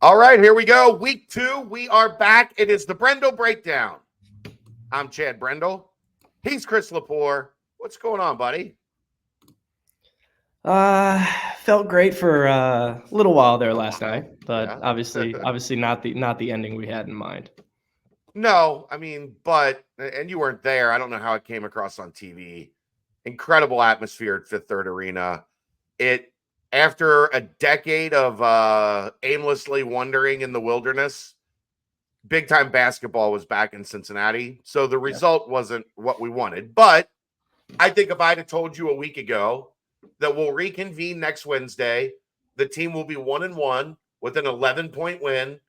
All right, here we go. Week 2, we are back. It is the Brendel Breakdown. I'm Chad Brendel. He's Chris LePore. What's going on, buddy? Felt great for a little while there last night, but Yeah. obviously not the ending we had in mind. No, I mean, and you weren't there. I don't know how it came across on TV. Incredible atmosphere at Fifth Third Arena. After a decade of aimlessly wandering in the wilderness, big time basketball was back in Cincinnati. So the result wasn't what we wanted. But I think if I'd have told you a week ago that we'll reconvene next Wednesday, the team will be 1-1 with an 11-point win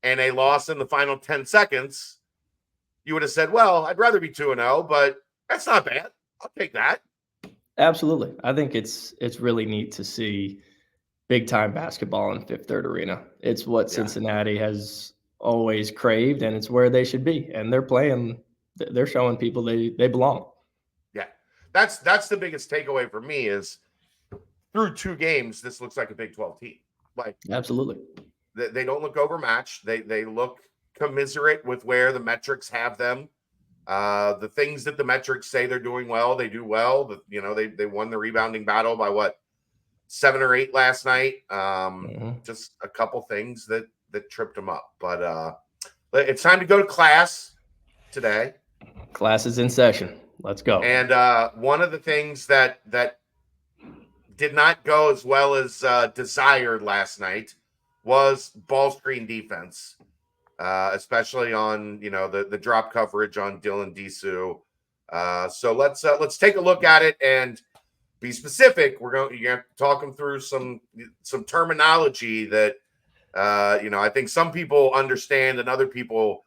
and a loss in the final 10 seconds, you would have said, well, I'd rather be 2-0, but that's not bad. I'll take that. Absolutely. I think it's really neat to see big time basketball in Fifth Third Arena. It's what Cincinnati has always craved, and it's where they should be. And they're showing people they belong. Yeah. That's the biggest takeaway for me is through 2 games, this looks like a Big 12 team. Like, absolutely. They don't look overmatched. They look commiserate with where the metrics have them. The things that the metrics say they're doing well, they do well. They won the rebounding battle by 7 or 8 last night. Just a couple things that tripped them up. But it's time to go to class today. Class is in session. Let's go. And one of the things that did not go as well as desired last night was ball screen defense, especially on the drop coverage on Dylan Disu. So let's take a look at it and be specific. You're going to talk them through some terminology that I think some people understand and other people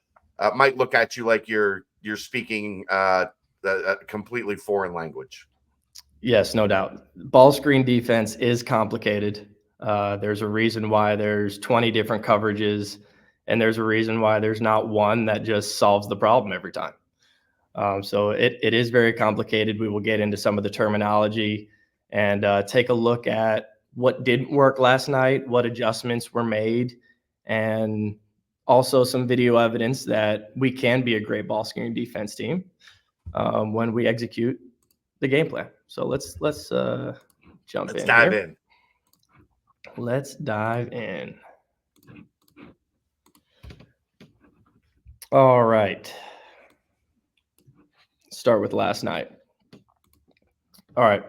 might look at you like you're speaking a completely foreign language. Yes, no doubt. Ball screen defense is complicated. There's a reason why there's 20 different coverages, and there's a reason why there's not one that just solves the problem every time. So it is very complicated. We will get into some of the terminology and take a look at what didn't work last night, what adjustments were made, and also some video evidence that we can be a great ball screen defense team when we execute the game plan. So let's jump in. Let's dive in. Let's dive in. All right. Start with last night. All right.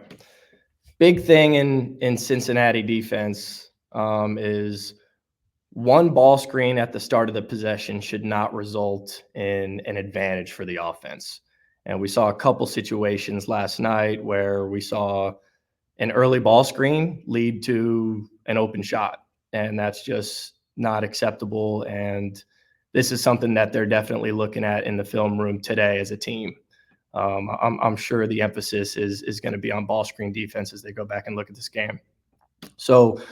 Big thing in Cincinnati defense is one ball screen at the start of the possession should not result in an advantage for the offense. And we saw a couple situations last night where we saw an early ball screen lead to an open shot, and that's just not acceptable. And this is something that they're definitely looking at in the film room today as a team. I'm sure the emphasis is going to be on ball screen defense as they go back and look at this game. So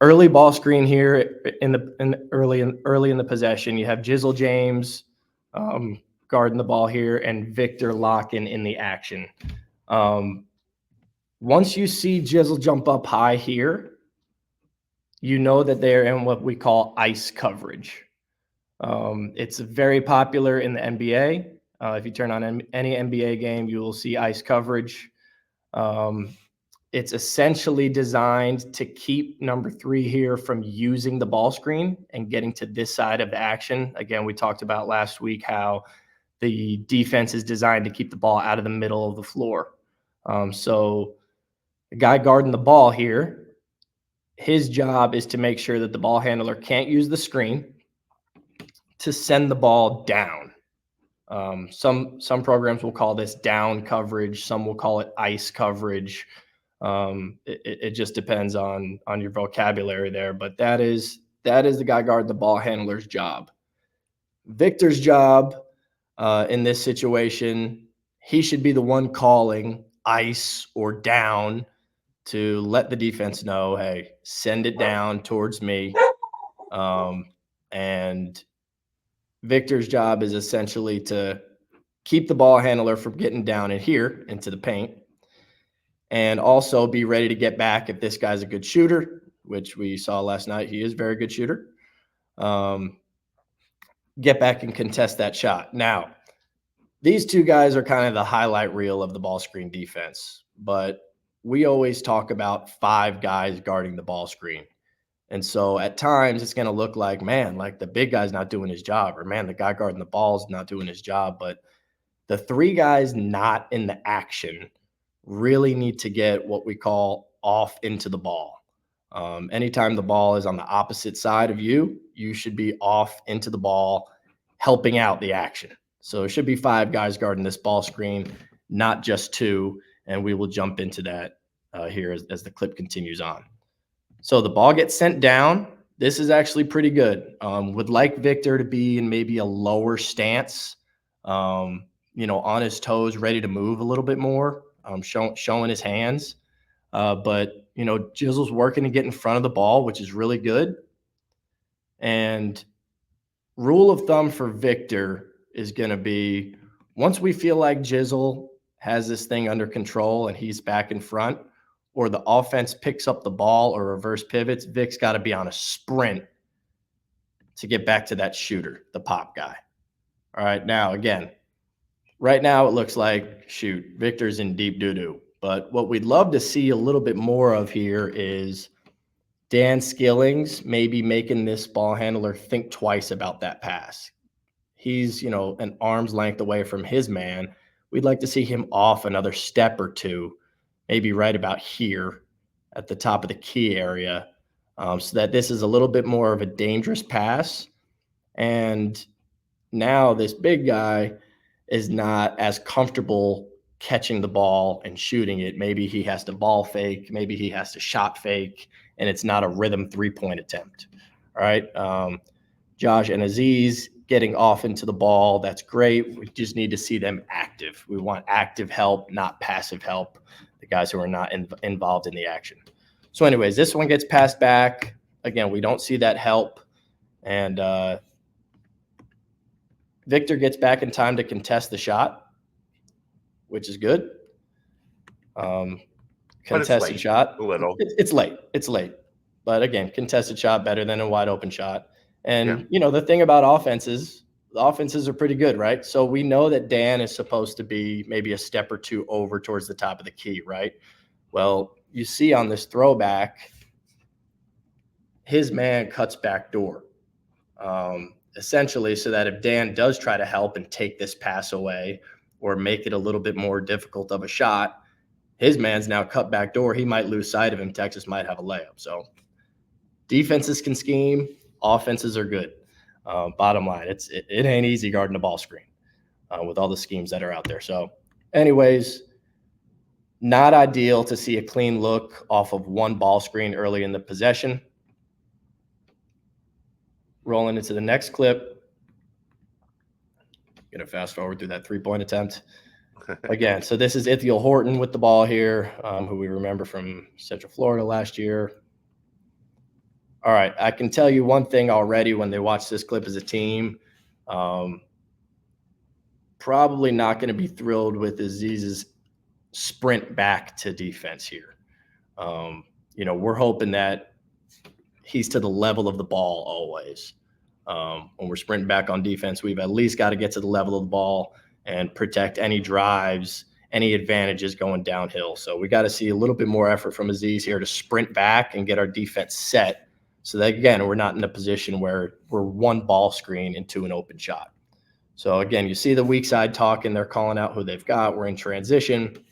early ball screen here early in the possession, you have Jizzle James guarding the ball here and Victor Locken in the action. Once you see Jizzle jump up high here, you know that they're in what we call ice coverage. It's very popular in the NBA. If you turn on any NBA game, you will see ice coverage. It's essentially designed to keep number 3 here from using the ball screen and getting to this side of the action. Again, we talked about last week how the defense is designed to keep the ball out of the middle of the floor. So the guy guarding the ball here, his job is to make sure that the ball handler can't use the screen to send the ball down. Some programs will call this down coverage. Some will call it ice coverage. It just depends on your vocabulary there, but that is the guy guarding the ball handler's job. Victor's job in this situation, he should be the one calling ice or down to let the defense know, hey, send it down towards me. And Victor's job is essentially to keep the ball handler from getting down in here into the paint and also be ready to get back if this guy's a good shooter, which we saw last night. He is a very good shooter. get back and contest that shot. Now, these two guys are kind of the highlight reel of the ball screen defense, but we always talk about 5 guys guarding the ball screen. And so at times it's going to look like, man, like the big guy's not doing his job, or man, the guy guarding the ball is not doing his job. But the 3 guys not in the action really need to get what we call off into the ball. Anytime the ball is on the opposite side of you, you should be off into the ball, helping out the action. So it should be 5 guys guarding this ball screen, not just 2. And we will jump into that here as the clip continues on. So the ball gets sent down. This is actually pretty good. Would like Victor to be in maybe a lower stance, on his toes, ready to move a little bit more, showing his hands. But Jizzle's working to get in front of the ball, which is really good. And rule of thumb for Victor is going to be, once we feel like Jizzle has this thing under control and he's back in front, or the offense picks up the ball or reverse pivots, Vic's got to be on a sprint to get back to that shooter, the pop guy. All right, now again, right now it looks like, Victor's in deep doo-doo. But what we'd love to see a little bit more of here is Dan Skillings maybe making this ball handler think twice about that pass. He's, an arm's length away from his man. We'd like to see him off another step or 2, maybe right about here at the top of the key area, so that this is a little bit more of a dangerous pass. And now this big guy is not as comfortable catching the ball and shooting it. Maybe he has to ball fake. Maybe he has to shot fake, and it's not a rhythm 3-point attempt. All right. Josh and Aziz getting off into the ball. That's great. We just need to see them active. We want active help, not passive help, the guys who are not involved in the action. So anyways, this one gets passed back. Again, we don't see that help. And Victor gets back in time to contest the shot, which is good. Contested shot. A little. It's late. It's late. But again, contested shot better than a wide open shot. And, the thing about offenses, the offenses are pretty good, right? So we know that Dan is supposed to be maybe a step or 2 over towards the top of the key, right? Well, you see on this throwback, his man cuts back door, essentially so that if Dan does try to help and take this pass away or make it a little bit more difficult of a shot, his man's now cut back door. He might lose sight of him. Texas might have a layup. So defenses can scheme. Offenses are good. Bottom line, it ain't easy guarding a ball screen with all the schemes that are out there. So anyways, not ideal to see a clean look off of one ball screen early in the possession. Rolling into the next clip. Going to fast forward through that 3-point attempt. Again, so this is Ithiel Horton with the ball here, who we remember from Central Florida last year. All right, I can tell you one thing already when they watch this clip as a team. Probably not going to be thrilled with Aziz's sprint back to defense here. We're hoping that he's to the level of the ball always. When we're sprinting back on defense, we've at least got to get to the level of the ball and protect any drives, any advantages going downhill. So we got to see a little bit more effort from Aziz here to sprint back and get our defense set so that, again, we're not in a position where we're one ball screen into an open shot. So, again, you see the weak side talking. They're calling out who they've got. We're in transition,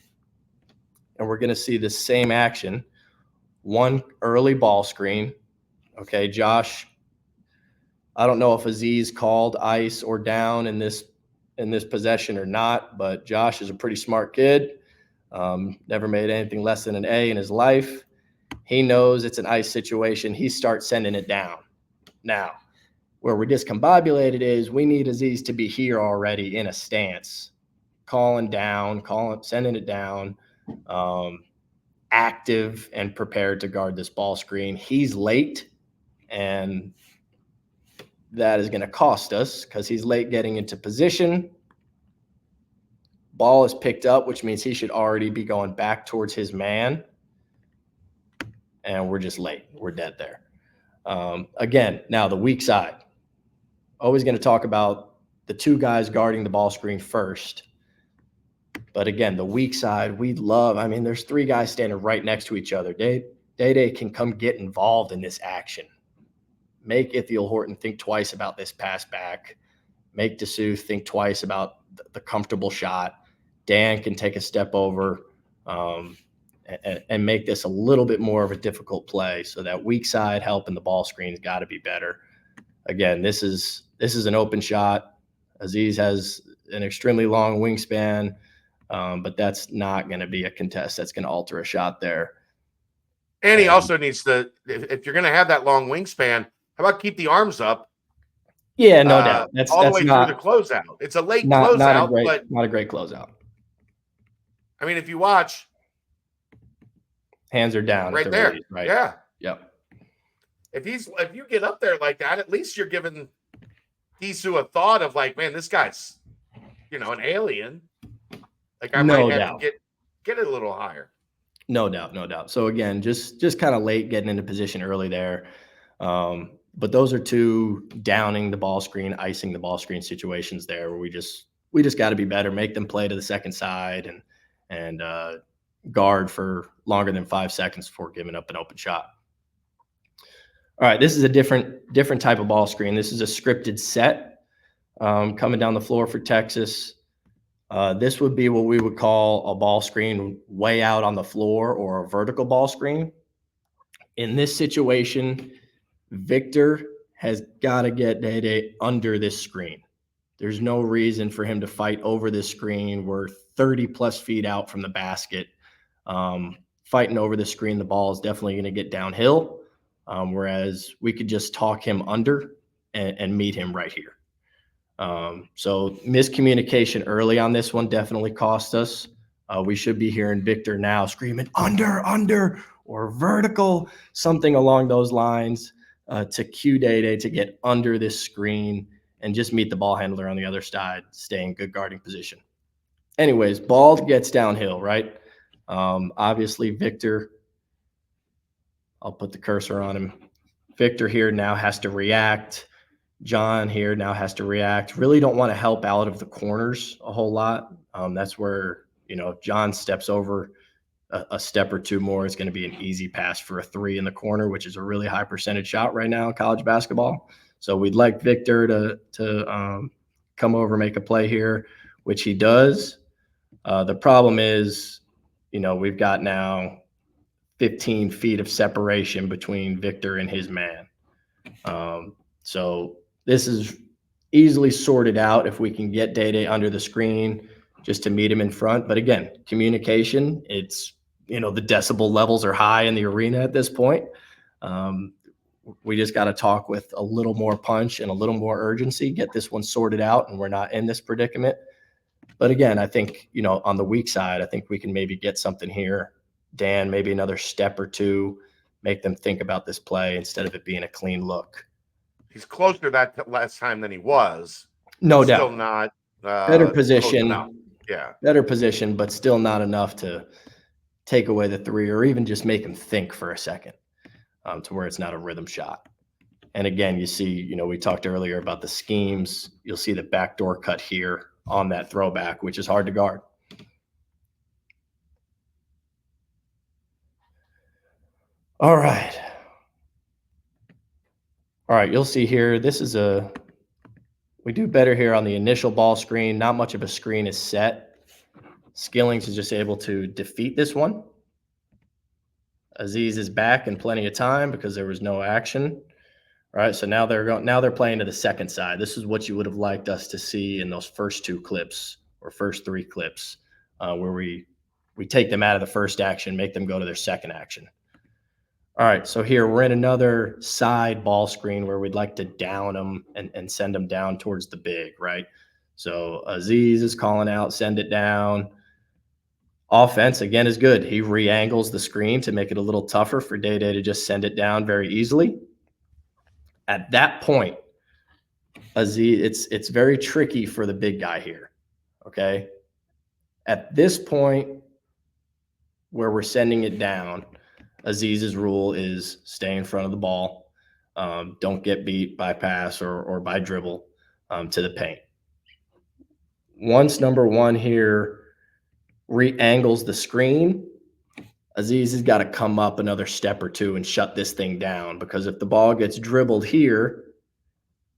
and we're going to see the same action. One early ball screen. Okay, Josh, I don't know if Aziz called ice or down in this possession or not, but Josh is a pretty smart kid. Never made anything less than an A in his life. He knows it's an ice situation. He starts sending it down. Now, where we're discombobulated is we need Aziz to be here already in a stance, sending it down, active and prepared to guard this ball screen. He's late, and that is going to cost us because he's late getting into position. Ball is picked up, which means he should already be going back towards his man. And we're just late. We're dead there. Again, now the weak side. always going to talk about the two guys guarding the ball screen first. But again, the weak side, there's three guys standing right next to each other. Day can come get involved in this action. Make Ithiel Horton think twice about this pass back. Make Dessous think twice about the comfortable shot. Dan can take a step over and make this a little bit more of a difficult play. So that weak side help in the ball screen has got to be better. Again, this is an open shot. Aziz has an extremely long wingspan, but that's not going to be a contest that's going to alter a shot there. And he also needs to, if you're going to have that long wingspan, how about keep the arms up? Yeah, no doubt. That's all the way not, through the closeout. It's a late closeout, but not a great closeout. I mean, if you watch, hands are down right there, release, right? Yeah. Yep. If you get up there like that, at least you're giving Dessous a thought of like, man, this guy's, an alien. Like I might have to get it a little higher. No doubt. So again, just kind of late getting into position early there. But those are two downing the ball screen, icing the ball screen situations there where we just got to be better, make them play to the second side and guard for longer than 5 seconds before giving up an open shot. All right, this is a different type of ball screen. This is a scripted set coming down the floor for Texas. This would be what we would call a ball screen way out on the floor or a vertical ball screen. In this situation, Victor has got to get Day under this screen. There's no reason for him to fight over this screen. We're 30 plus feet out from the basket. Fighting over the screen, the ball is definitely going to get downhill. Whereas we could just talk him under and meet him right here. So miscommunication early on this one definitely cost us. We should be hearing Victor now screaming under, or vertical, something along those lines to cue Day to get under this screen and just meet the ball handler on the other side, stay in good guarding position. Anyways, ball gets downhill, right? Obviously, Victor, I'll put the cursor on him. Victor here now has to react. John here now has to react. Really don't want to help out of the corners a whole lot. That's where, if John steps over a step or two more, it's going to be an easy pass for a 3 in the corner, which is a really high percentage shot right now in college basketball. So we'd like Victor to come over, make a play here, which he does. The problem is, we've got now 15 feet of separation between Victor and his man. So this is easily sorted out if we can get Day under the screen just to meet him in front. But again, communication, it's, the decibel levels are high in the arena at this point. We just got to talk with a little more punch and a little more urgency, get this one sorted out, and we're not in this predicament. But again, I think, on the weak side, I think we can maybe get something here. Dan, maybe another step or two, make them think about this play instead of it being a clean look. He's closer that last time than he was. No doubt. Still not better position. Yeah. Better position, but still not enough to take away the 3 or even just make him think for a second to where it's not a rhythm shot. And again, you see, we talked earlier about the schemes. You'll see the backdoor cut here on that throwback, which is hard to guard. All right. You'll see here, we do better here on the initial ball screen. Not much of a screen is set. Skillings is just able to defeat this one. Aziz is back in plenty of time because there was no action. All right, so now they're playing to the second side. This is what you would have liked us to see in those first 2 clips or first 3 clips where we take them out of the first action, make them go to their second action. All right, so here we're in another side ball screen where we'd like to down them and send them down towards the big, right? So Aziz is calling out, send it down. Offense, again, is good. He re-angles the screen to make it a little tougher for Day to just send it down very easily. At that point, Aziz, it's very tricky for the big guy here, okay? At this point where we're sending it down, Aziz's rule is stay in front of the ball. Don't get beat by pass or by dribble. to the paint. Once number one here re-angles the screen, Aziz has got to come up another step or two and shut this thing down, because if the ball gets dribbled here,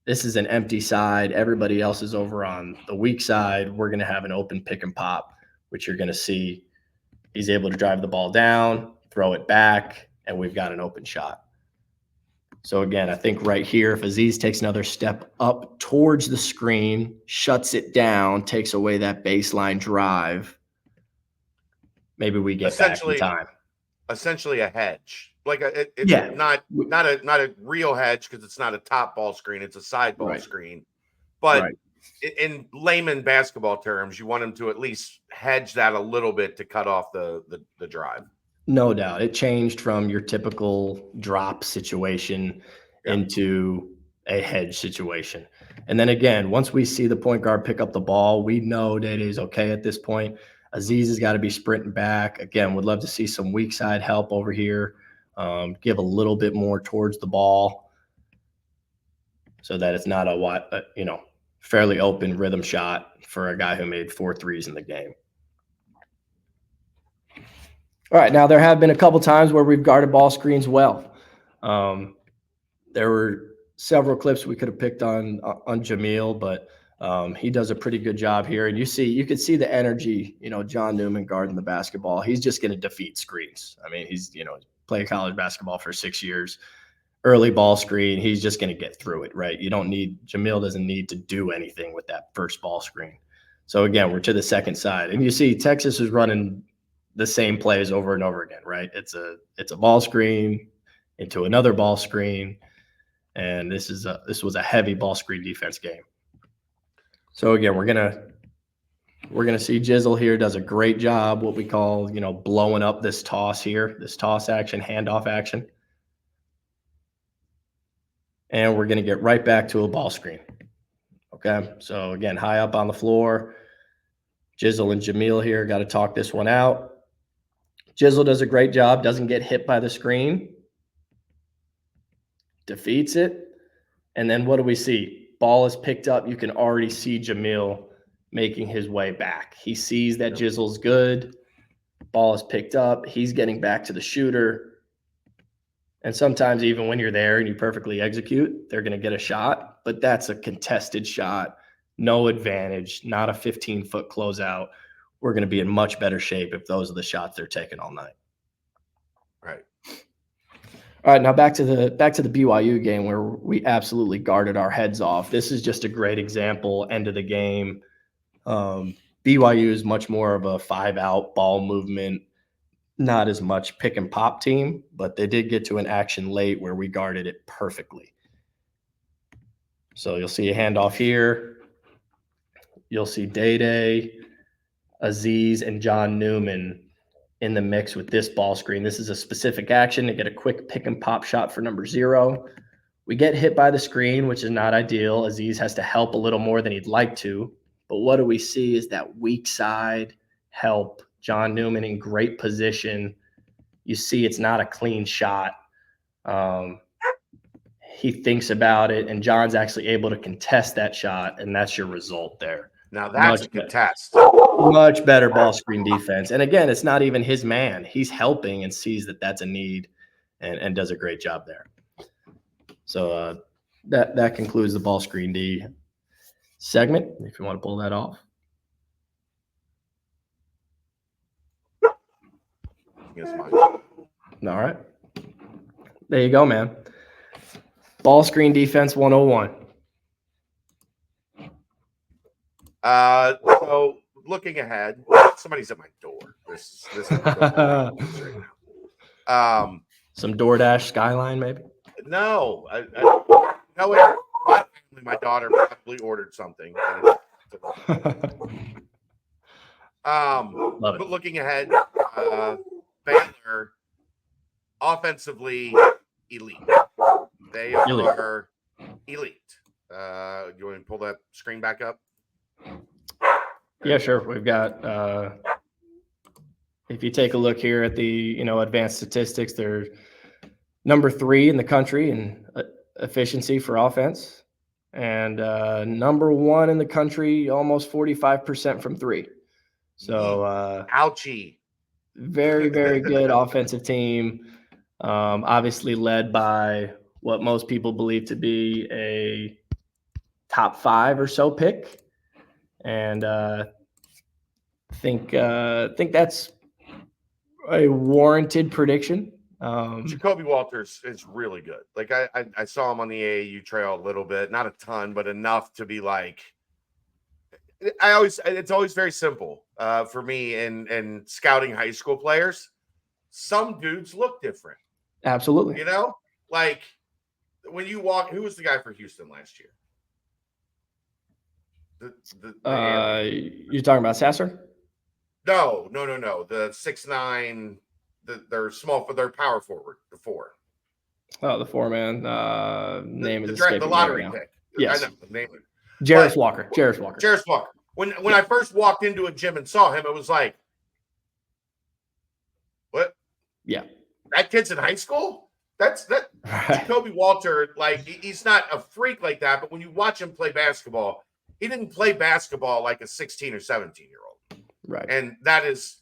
this is an empty side. Everybody else is over on the weak side. We're going to have an open pick and pop, which you're going to see. He's able to drive the ball down, throw it back, and we've got an open shot. So again, I think right here, if Aziz takes another step up towards the screen, shuts it down, takes away that baseline drive, maybe we get back in time. Essentially a hedge. Like it's not a real hedge, because it's not a top ball screen, it's a side ball screen. But in layman basketball terms, you want him to at least hedge that a little bit to cut off the drive. No doubt. It changed from your typical drop situation into a hedge situation. And then again, once we see the point guard pick up the ball, we know that he's okay at this point. Aziz has got to be sprinting back. Again, would love to see some weak side help over here. Give a little bit more towards the ball so that it's not a fairly open rhythm shot for a guy who made 4 threes in the game. All right, now there have been a couple times where we've guarded ball screens well. There were several clips we could have picked on Jamil, but he does a pretty good job here. And you could see the energy, John Newman guarding the basketball. He's just going to defeat screens. I mean, he's played college basketball for 6 years. Early ball screen, he's just going to get through it, right? Jamil doesn't need to do anything with that first ball screen. So again, we're to the second side, and you see Texas is running the same plays over and over again, right? It's a ball screen into another ball screen, and this was a heavy ball screen defense game. So again, we're gonna see Jizzle here does a great job, what we call blowing up this toss here, this toss action, handoff action, and we're gonna get right back to a ball screen. Okay, so again, high up on the floor, Jizzle and Jamil here got to talk this one out. Jizzle does a great job, doesn't get hit by the screen, defeats it, and then what do we see? Ball is picked up. You can already see Jamil making his way back. He sees that Jizzle's good. Ball is picked up. He's getting back to the shooter. And sometimes even when you're there and you perfectly execute, they're going to get a shot, but that's a contested shot, no advantage, not a 15-foot closeout. We're going to be in much better shape if those are the shots they're taking all night. Right. All right, now back to the BYU game where we absolutely guarded our heads off. This is just a great example, end of the game. BYU is much more of a 5-out ball movement, not as much pick and pop team, but they did get to an action late where we guarded it perfectly. So you'll see a handoff here. You'll see Day-Day, Aziz, and John Newman in the mix with this ball screen. This is a specific action to get a quick pick and pop shot for number 0. We get hit by the screen, which is not ideal. Aziz has to help a little more than he'd like to. But what do we see is that weak side help. John Newman in great position. You see it's not a clean shot. He thinks about it, and John's actually able to contest that shot, and that's your result there. Now that's a contest. Much better ball screen defense. And again, it's not even his man. He's helping and sees that that's a need and does a great job there. So that concludes the ball screen D segment, if you want to pull that off. All right. There you go, man. Ball screen defense 101. So looking ahead, somebody's at my door. This is right now. Some DoorDash Skyline, maybe? No, I know it. My daughter probably ordered something. But looking ahead, Baylor offensively elite. They are elite. You want to pull that screen back up? Yeah, sure. We've got if you take a look here at the advanced statistics, they're number 3 in the country in efficiency for offense, and number 1 in the country, almost 45% from 3. So ouchie. very, very good offensive team. Obviously led by what most people believe to be a top 5 or so pick, and think that's a warranted prediction. Jacoby Walters is really good. Like I saw him on the AAU trail a little bit, not a ton, but enough to be like. It's always very simple for me in scouting high school players. Some dudes look different. Absolutely. You know, like when you walk. Who was the guy for Houston last year? You're talking about Sasser? No. The 6'9", they're small for their power forward. The 4. Oh, the 4-man. Name is the lottery pick. Yes, I know the name. Jarris Walker. Jarris Walker. When I first walked into a gym and saw him, it was like, what? Yeah, that kid's in high school. That's that. Right. Jacoby Walter, like he's not a freak like that, but when you watch him play basketball, he didn't play basketball like a 16 or 17-year-old. Right. And that is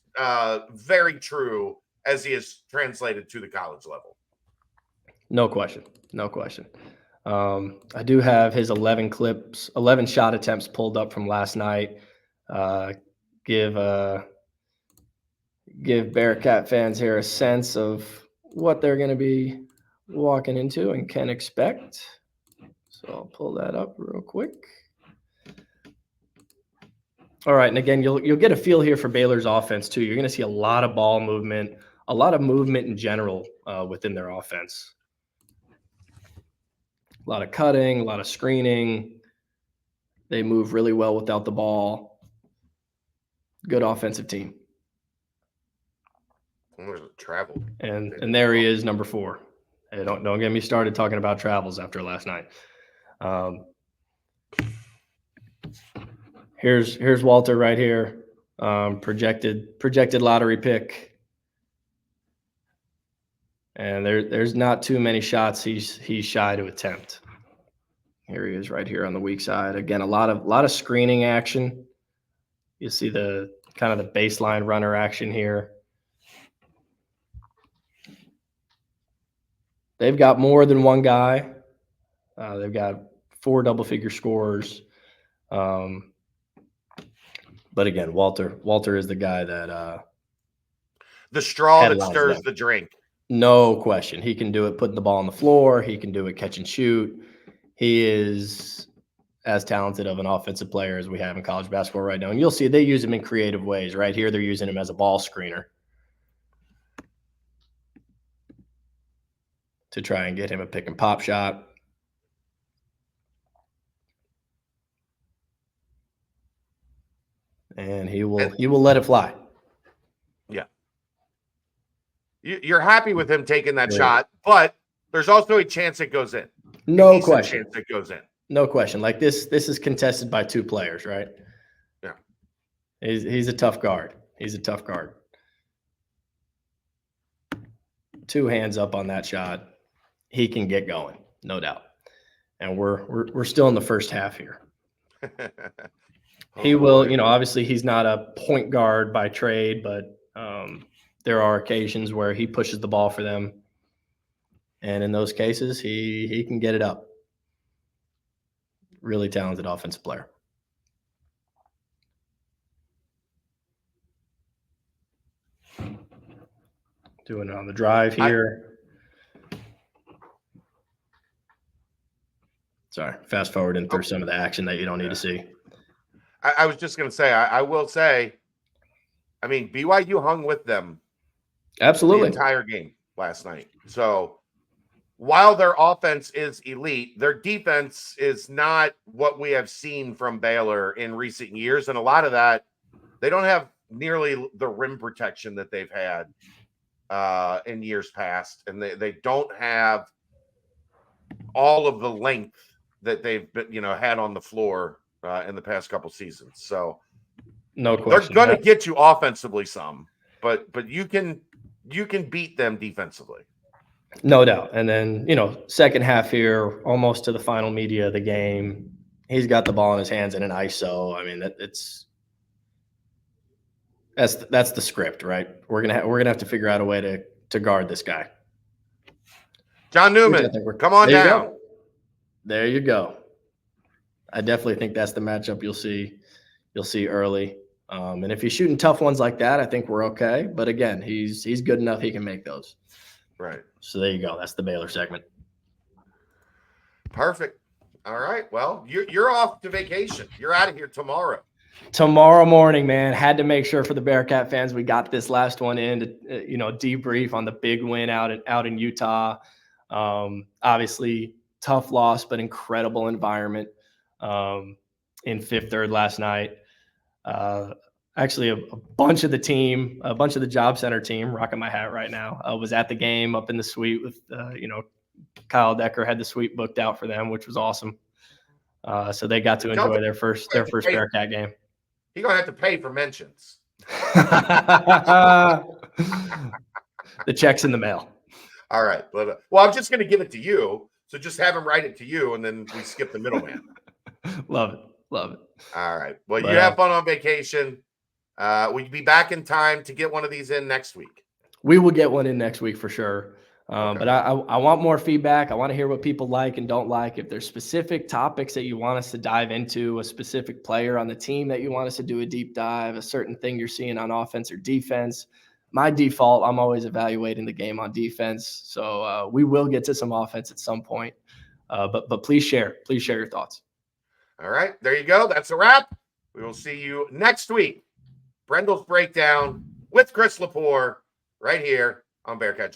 very true as he is translated to the college level. No question. I do have his 11 shot attempts pulled up from last night. Give Bearcat fans here a sense of what they're going to be walking into and can expect. So I'll pull that up real quick. All right, and again, you'll get a feel here for Baylor's offense too. You're going to see a lot of ball movement, a lot of movement in general within their offense. A lot of cutting, a lot of screening. They move really well without the ball. Good offensive team. There's a travel. And there he is, number 4. Hey, don't get me started talking about travels after last night. Here's Walter right here. Projected lottery pick. And there's not too many shots he's shy to attempt. Here he is right here on the weak side. Again, a lot of screening action. You see the kind of the baseline runner action here. They've got more than one guy. They've got 4 double-figure scorers. But again, Walter is the guy that the straw that stirs the drink. No question. He can do it putting the ball on the floor. He can do it catch and shoot. He is as talented of an offensive player as we have in college basketball right now. And you'll see they use him in creative ways. Right here, they're using him as a ball screener to try and get him a pick and pop shot. And he will let it fly. Yeah. You're happy with him taking that shot, but there's also a chance it goes in. No question. Chance it goes in. No question. Like this is contested by 2 players, right? Yeah. He's a tough guard. 2 hands up on that shot. He can get going, no doubt. And we're still in the first half here. He will, obviously he's not a point guard by trade, but there are occasions where he pushes the ball for them. And in those cases, he can get it up. Really talented offensive player. Doing it on the drive here. Sorry, fast forwarding through some of the action that you don't need to see. I was just going to say, I will say, I mean, BYU hung with them absolutely the entire game last night. So while their offense is elite, their defense is not what we have seen from Baylor in recent years. And a lot of that, they don't have nearly the rim protection that they've had in years past. And they don't have all of the length that they've had on the floor in the past couple seasons. So no question. They're going to get you offensively some, but you can beat them defensively. No doubt. And then, second half here, almost to the final media of the game, he's got the ball in his hands in an ISO. I mean, that's the script, right? We're gonna have to figure out a way to guard this guy. John Newman, come on there down. You go. There you go. I definitely think that's the matchup you'll see early. And if he's shooting tough ones like that, I think we're okay. But again, he's good enough; he can make those. Right. So there you go. That's the Baylor segment. Perfect. All right. Well, you're off to vacation. You're out of here tomorrow. Tomorrow morning, man. Had to make sure for the Bearcat fans we got this last one in to debrief on the big win out in Utah. Obviously tough loss, but incredible environment in Fifth Third last night. Actually, a bunch of the team, a bunch of the Job Center team, rocking my hat right now, was at the game up in the suite with, Kyle Decker had the suite booked out for them, which was awesome. So they got to enjoy their first Bearcat game. You're going to have to pay for mentions. The check's in the mail. All right. Well, I'm just going to give it to you. So just have him write it to you, and then we skip the middleman. Love it. All right. Well, you have fun on vacation. Will you be back in time to get one of these in next week? We will get one in next week for sure. Okay. But I want more feedback. I want to hear what people like and don't like. If there's specific topics that you want us to dive into, a specific player on the team that you want us to do a deep dive, a certain thing you're seeing on offense or defense. My default, I'm always evaluating the game on defense. So we will get to some offense at some point. But please share your thoughts. All right. There you go. That's a wrap. We will see you next week. Brendel's Breakdown with Chris LePore right here on Bearcat